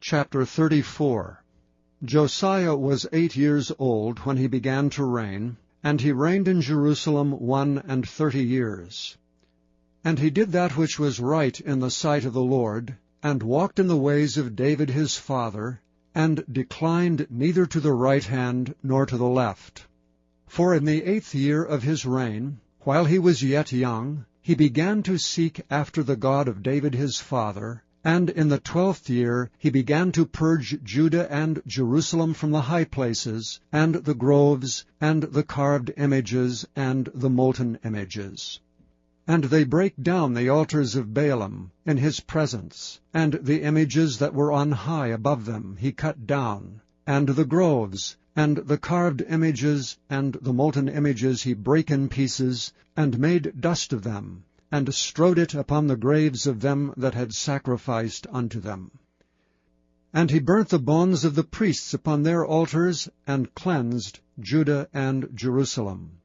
Chapter 34. Josiah was 8 years old when he began to reign, and he reigned in Jerusalem 31 years. And he did that which was right in the sight of the Lord, and walked in the ways of David his father, and declined neither to the right hand nor to the left. For in the 8th year of his reign, while he was yet young, he began to seek after the God of David his father, and in the 12th year he began to purge Judah and Jerusalem from the high places, and the groves, and the carved images, and the molten images. And they brake down the altars of Baalim in his presence, and the images that were on high above them he cut down, and the groves, and the carved images, and the molten images he brake in pieces, and made dust of them, and strowed it upon the graves of them that had sacrificed unto them. And he burnt the bones of the priests upon their altars, and cleansed Judah and Jerusalem.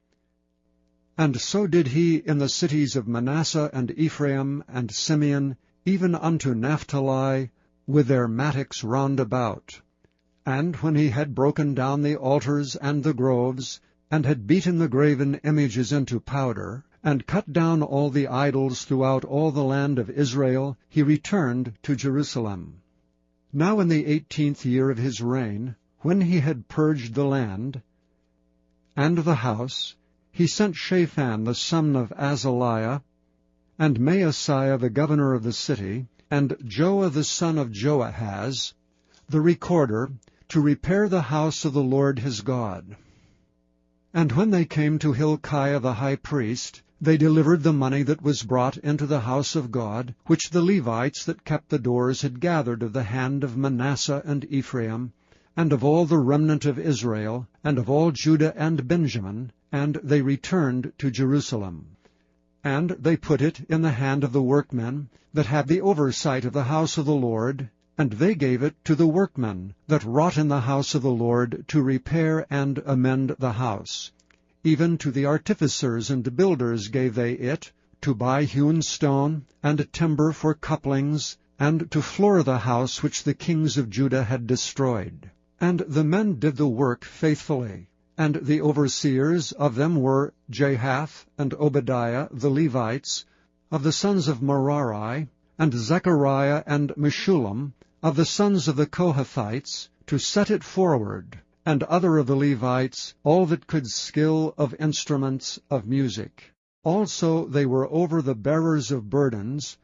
And so did he in the cities of Manasseh and Ephraim and Simeon, even unto Naphtali, with their mattocks round about. And when he had broken down the altars and the groves, and had beaten the graven images into powder, and cut down all the idols throughout all the land of Israel, he returned to Jerusalem. Now in the 18th year of his reign, when he had purged the land and the house, he sent Shaphan the son of Azaliah, and Maaseiah the governor of the city, and Joah the son of Joahaz, the recorder, to repair the house of the Lord his God. And when they came to Hilkiah the high priest, they delivered the money that was brought into the house of God, which the Levites that kept the doors had gathered of the hand of Manasseh and Ephraim, and of all the remnant of Israel, and of all Judah and Benjamin, and they returned to Jerusalem. And they put it in the hand of the workmen that had the oversight of the house of the Lord, and they gave it to the workmen that wrought in the house of the Lord to repair and amend the house. Even to the artificers and builders gave they it, to buy hewn stone, and timber for couplings, and to floor the house which the kings of Judah had destroyed. And the men did the work faithfully. And the overseers of them were Jahath and Obadiah the Levites, of the sons of Merari, and Zechariah and Meshullam, of the sons of the Kohathites, to set it forward, and other of the Levites, all that could skill of instruments of music. Also they were over the bearers of burdens,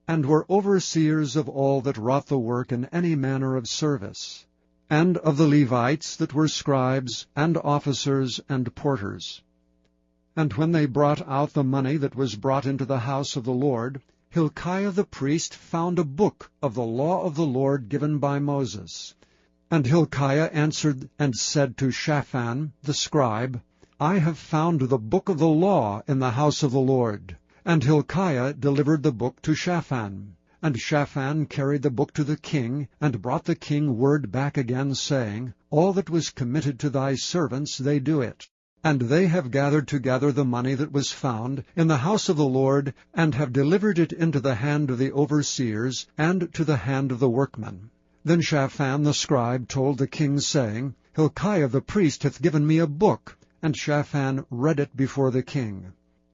and were overseers of all that wrought the work in any manner of service, and of the Levites that were scribes, and officers, and porters. And when they brought out the money that was brought into the house of the Lord, Hilkiah the priest found a book of the law of the Lord given by Moses. And Hilkiah answered and said to Shaphan the scribe, I have found the book of the law in the house of the Lord. And Hilkiah delivered the book to Shaphan. And Shaphan carried the book to the king, and brought the king word back again, saying, All that was committed to thy servants, they do it. And they have gathered together the money that was found in the house of the Lord, and have delivered it into the hand of the overseers, and to the hand of the workmen. Then Shaphan the scribe told the king, saying, Hilkiah the priest hath given me a book. And Shaphan read it before the king.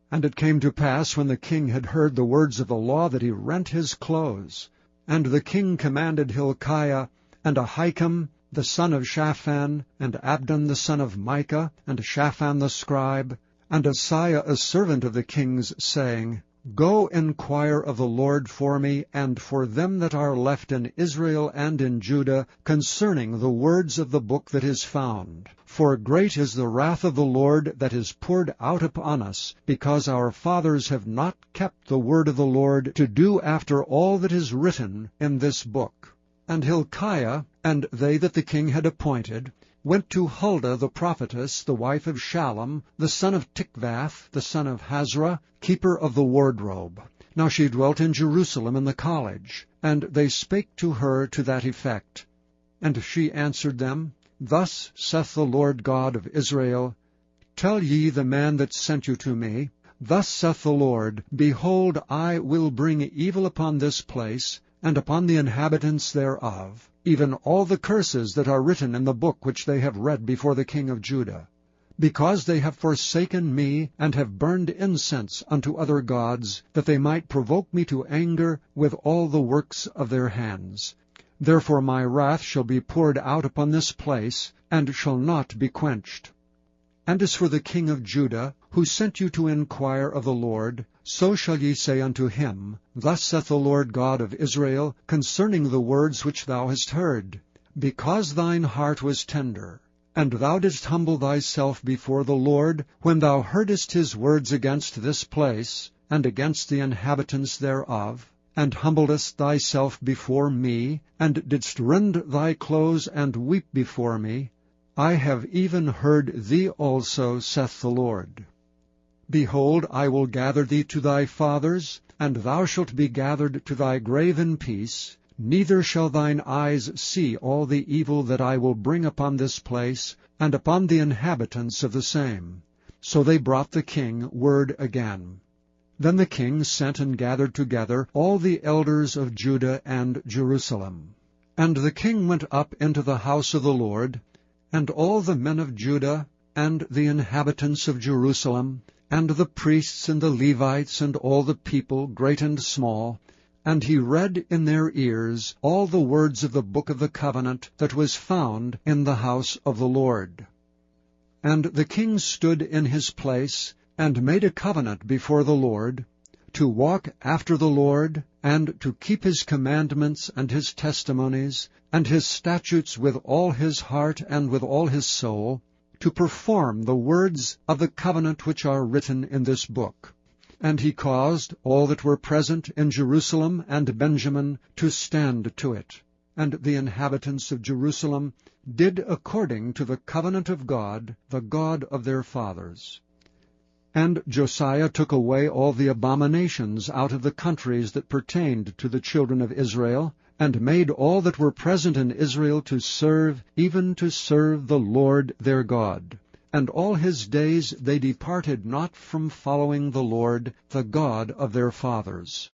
And it came to pass, when the king had heard the words of the law, that he rent his clothes. And the king commanded Hilkiah, and Ahikam the son of Shaphan, and Abdon the son of Micah, and Shaphan the scribe, and Asaiah a servant of the king's, saying, Go inquire of the Lord for me, and for them that are left in Israel and in Judah, concerning the words of the book that is found. For great is the wrath of the Lord that is poured out upon us, because our fathers have not kept the word of the Lord, to do after all that is written in this book. And Hilkiah, and they that the king had appointed, went to Huldah the prophetess, the wife of Shallum, the son of Tikvath, the son of Hazra, keeper of the wardrobe. Now she dwelt in Jerusalem in the college, and they spake to her to that effect. And she answered them, Thus saith the Lord God of Israel, Tell ye the man that sent you to me, Thus saith the Lord, Behold, I will bring evil upon this place, and upon the inhabitants thereof, even all the curses that are written in the book which they have read before the king of Judah, because they have forsaken me, and have burned incense unto other gods, that they might provoke me to anger with all the works of their hands. Therefore my wrath shall be poured out upon this place, and shall not be quenched. And as for the king of Judah, who sent you to inquire of the Lord, so shall ye say unto him, Thus saith the Lord God of Israel, concerning the words which thou hast heard, because thine heart was tender, and thou didst humble thyself before the Lord, when thou heardest his words against this place, and against the inhabitants thereof, and humbledst thyself before me, and didst rend thy clothes, and weep before me, I have even heard thee also, saith the Lord. Behold, I will gather thee to thy fathers, and thou shalt be gathered to thy grave in peace, neither shall thine eyes see all the evil that I will bring upon this place, and upon the inhabitants of the same. So they brought the king word again. Then the king sent and gathered together all the elders of Judah and Jerusalem. And the king went up into the house of the Lord, and all the men of Judah, and the inhabitants of Jerusalem, and the priests and the Levites, and all the people, great and small, and he read in their ears all the words of the book of the covenant that was found in the house of the Lord. And the king stood in his place, and made a covenant before the Lord, to walk after the Lord, and to keep his commandments and his testimonies, and his statutes with all his heart and with all his soul, to perform the words of the covenant which are written in this book. And he caused all that were present in Jerusalem and Benjamin to stand to it. And the inhabitants of Jerusalem did according to the covenant of God, the God of their fathers. And Josiah took away all the abominations out of the countries that pertained to the children of Israel, and made all that were present in Israel to serve, even to serve the Lord their God. And all his days they departed not from following the Lord, the God of their fathers.